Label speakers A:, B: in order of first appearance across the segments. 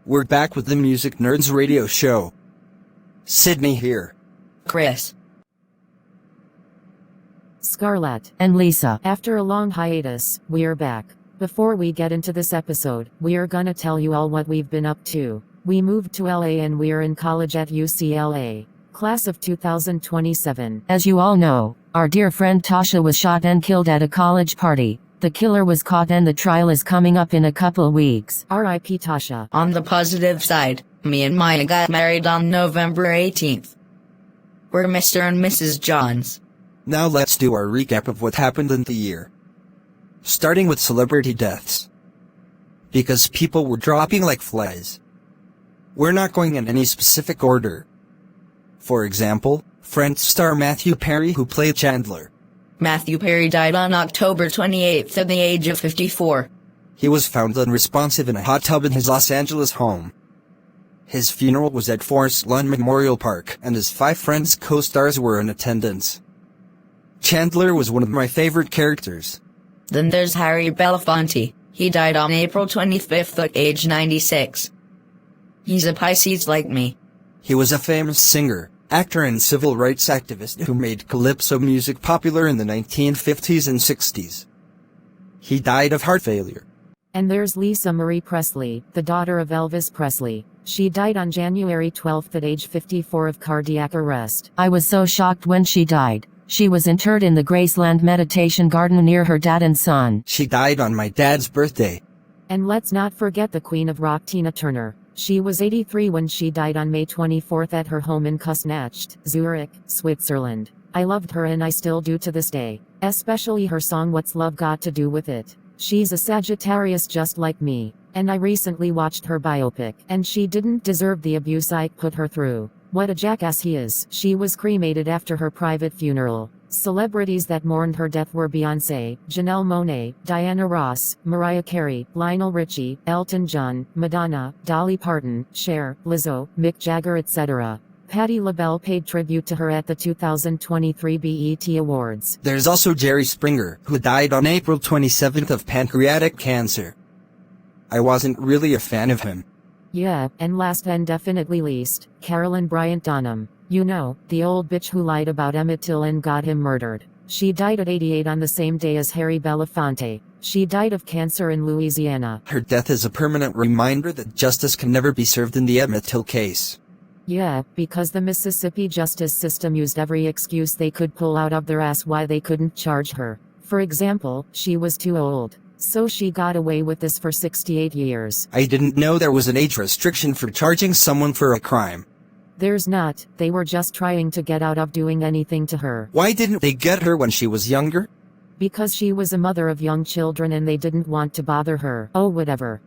A: We're back with the Music Nerds radio show. Sydney here.
B: Chris.
C: Scarlett and Lisa. After a long hiatus, we're back. Before we get into this episode, we're gonna tell you all what we've been up to. We moved to LA and we're in college at UCLA. Class of 2027.
D: As you all know, our dear friend Tasha was shot and killed at a college party. The killer was caught and the trial is coming up in a couple weeks.
C: R.I.P. Tasha.
B: On the positive side, me and Maya got married on November 18th. We're Mr. and Mrs. Johns.
A: Now let's do our recap of what happened in the year. Starting with celebrity deaths. Because people were dropping like flies. We're not going in any specific order. For example, Friends star Matthew Perry, who played Chandler.
B: Matthew Perry died on October 28th at the age of 54.
A: He was found unresponsive in a hot tub in his Los Angeles home. His funeral was at Forest Lawn Memorial Park, and his 5 Friends co-stars were in attendance. Chandler was one of my favorite characters.
B: Then there's Harry Belafonte. He died on April 25th at age 96. He's a Pisces like me.
A: He was a famous singer, actor and civil rights activist who made calypso music popular in the 1950s and 60s. He died of heart failure.
C: And there's Lisa Marie Presley, the daughter of Elvis Presley. She died on January 12th at age 54 of cardiac arrest.
D: I was so shocked when she died. She was interred in the Graceland Meditation Garden near her dad and son.
A: She died on my dad's birthday.
C: And let's not forget the Queen of Rock, Tina Turner. She was 83 when she died on May 24th at her home in Küsnacht, Zurich, Switzerland. I loved her and I still do to this day. Especially her song What's Love Got to Do With It. She's a Sagittarius just like me. And I recently watched her biopic. And she didn't deserve the abuse Ike put her through. What a jackass he is. She was cremated after her private funeral. Celebrities that mourned her death were Beyoncé, Janelle Monáe, Diana Ross, Mariah Carey, Lionel Richie, Elton John, Madonna, Dolly Parton, Cher, Lizzo, Mick Jagger etc. Patti LaBelle paid tribute to her at the 2023 BET Awards.
A: There's also Jerry Springer, who died on April 27th of pancreatic cancer. I wasn't really a fan of him.
C: Yeah, and last and definitely least, Carolyn Bryant Donham. You know, the old bitch who lied about Emmett Till and got him murdered. She died at 88 on the same day as Harry Belafonte. She died of cancer in Louisiana.
A: Her death is a permanent reminder that justice can never be served in the Emmett Till case.
C: Yeah, because the Mississippi justice system used every excuse they could pull out of their ass why they couldn't charge her. For example, she was too old. So she got away with this for 68 years.
A: I didn't know there was an age restriction for charging someone for a crime.
C: There's not. They were just trying to get out of doing anything to her.
A: Why didn't they get her when she was younger?
C: Because she was a mother of young children and they didn't want to bother her. Oh, whatever.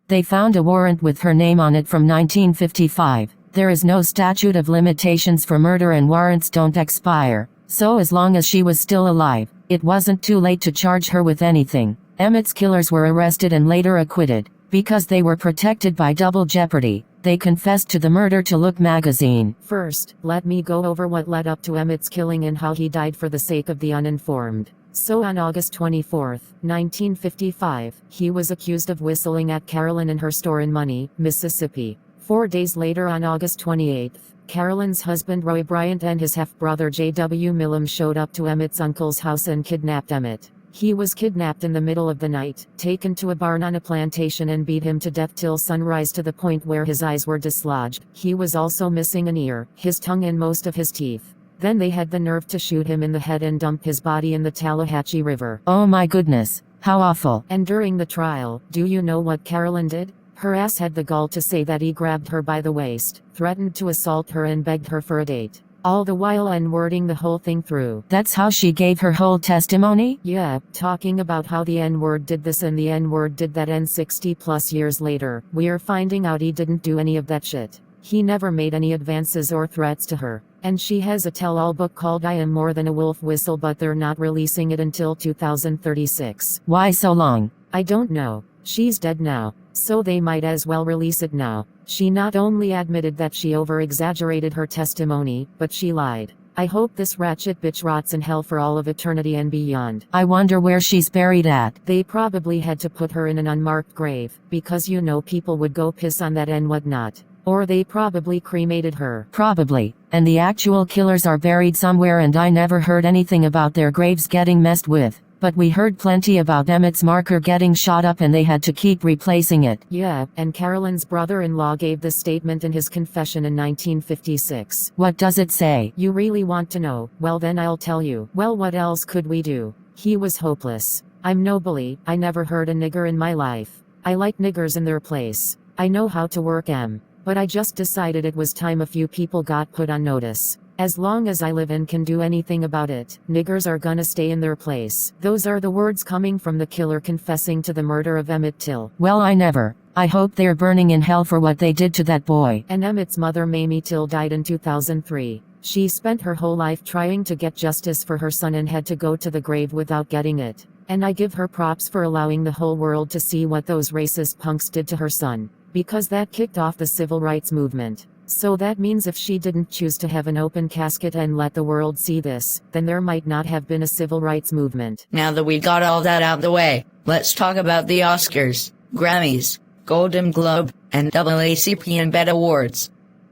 D: They found a warrant with her name on it from 1955. There is no statute of limitations for murder and warrants don't expire. So as long as she was still alive, it wasn't too late to charge her with anything. Emmett's killers were arrested and later acquitted. Because they were protected by double jeopardy, they confessed to the murder to Look magazine.
C: First, let me go over what led up to Emmett's killing and how he died for the sake of the uninformed. So on August 24, 1955, he was accused of whistling at Carolyn in her store in Money, Mississippi. 4 days later on August 28, Carolyn's husband Roy Bryant and his half-brother J.W. Milam showed up to Emmett's uncle's house and kidnapped Emmett. He was kidnapped in the middle of the night, taken to a barn on a plantation and beat him to death till sunrise to the point where his eyes were dislodged. He was also missing an ear, his tongue and most of his teeth. Then they had the nerve to shoot him in the head and dump his body in the Tallahatchie River.
D: Oh my goodness, how awful.
C: And during the trial, do you know what Carolyn did? Her ass had the gall to say that he grabbed her by the waist, threatened to assault her and begged her for a date. All the while N-wording the whole thing through.
D: That's how she gave her whole testimony?
C: Yeah, talking about how the N-word did this and the N-word did that, and 60 plus years later, we're finding out he didn't do any of that shit. He never made any advances or threats to her. And she has a tell-all book called I Am More Than a Wolf Whistle, but they're not releasing it until 2036.
D: Why so long?
C: I don't know. She's dead now, so they might as well release it now. She not only admitted that she over-exaggerated her testimony, but she lied. I hope this ratchet bitch rots in hell for all of eternity and beyond.
D: I wonder where she's buried at.
C: They probably had to put her in an unmarked grave, because you know people would go piss on that and whatnot. Or they probably cremated her.
D: Probably. And the actual killers are buried somewhere, and I never heard anything about their graves getting messed with. But we heard plenty about Emmett's marker getting shot up and they had to keep replacing it.
C: Yeah, and Carolyn's brother-in-law gave this statement in his confession in 1956.
D: What does it say?
C: You really want to know? Well then I'll tell you. Well, what else could we do? He was hopeless. I'm no bully, I never heard a nigger in my life. I like niggers in their place. I know how to work 'em. But I just decided it was time a few people got put on notice. As long as I live and can do anything about it, niggers are gonna stay in their place. Those are the words coming from the killer confessing to the murder of Emmett Till.
D: Well, I hope they're burning in hell for what they did to that boy.
C: And Emmett's mother Mamie Till died in 2003. She spent her whole life trying to get justice for her son and had to go to the grave without getting it. And I give her props for allowing the whole world to see what those racist punks did to her son. Because that kicked off the civil rights movement. So that means if she didn't choose to have an open casket and let the world see this, then there might not have been a civil rights movement.
B: Now that we got all that out the way, let's talk about the Oscars, Grammys, Golden Globe, and AACP and BET Awards.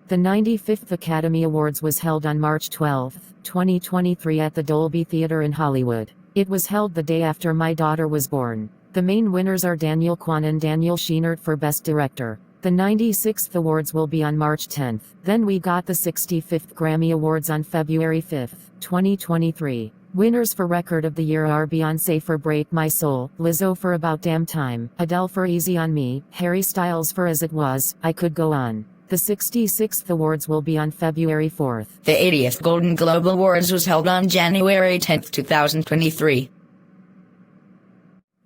C: The 95th Academy Awards was held on March 12, 2023 at the Dolby Theater in Hollywood. It was held the day after my daughter was born. The main winners are Daniel Kwan and Daniel Scheinert for Best Director. The 96th Awards will be on March 10th. Then we got the 65th Grammy Awards on February 5th, 2023. Winners for Record of the Year are Beyoncé for Break My Soul, Lizzo for About Damn Time, Adele for Easy on Me, Harry Styles for As It Was. I could go on. The 66th Awards will be on February 4th.
B: The 80th Golden Globe Awards was held on January 10, 2023.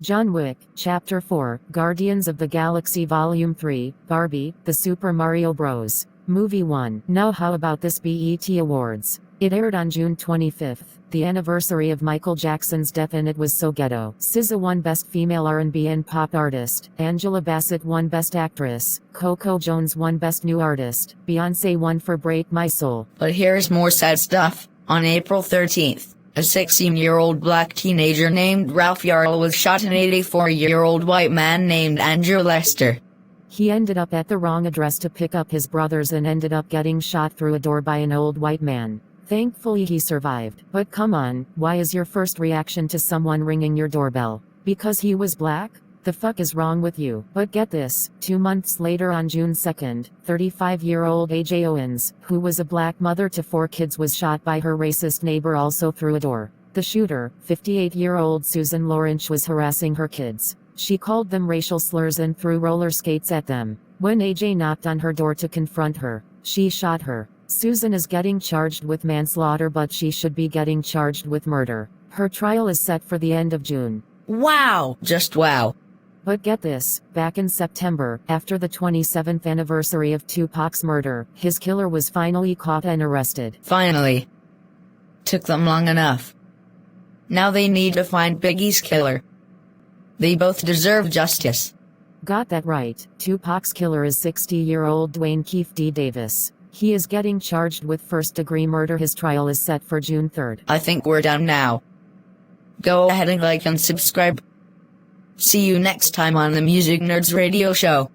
C: John Wick, Chapter 4, Guardians of the Galaxy Volume 3, Barbie, The Super Mario Bros. Movie 1. Now how about this BET Awards? It aired on June 25th, the anniversary of Michael Jackson's death, and it was so ghetto. SZA won Best Female R&B and Pop Artist, Angela Bassett won Best Actress, Coco Jones won Best New Artist, Beyoncé won for Break My Soul.
B: But here's more sad stuff. On April 13th, a 16-year-old black teenager named Ralph Yarl was shot, an 84-year-old white man named Andrew Lester.
C: He ended up at the wrong address to pick up his brothers and ended up getting shot through a door by an old white man. Thankfully he survived. But come on, why is your first reaction to someone ringing your doorbell? Because he was black? The fuck is wrong with you? But get this, 2 months later on June 2nd, 35-year-old AJ Owens, who was a black mother to 4 kids, was shot by her racist neighbor also through a door. The shooter, 58-year-old Susan Lawrence, was harassing her kids. She called them racial slurs and threw roller skates at them. When AJ knocked on her door to confront her, she shot her. Susan is getting charged with manslaughter, but she should be getting charged with murder. Her trial is set for the end of June.
B: Wow! Just wow.
C: But get this, back in September, after the 27th anniversary of Tupac's murder, his killer was finally caught and arrested.
B: Finally. Took them long enough. Now they need to find Biggie's killer. They both deserve justice.
C: Got that right. Tupac's killer is 60-year-old Dwayne Keefe D. Davis. He is getting charged with first-degree murder. His trial is set for June 3rd.
B: I think we're done now. Go ahead and like and subscribe. See you next time on the Music Nerds Radio Show.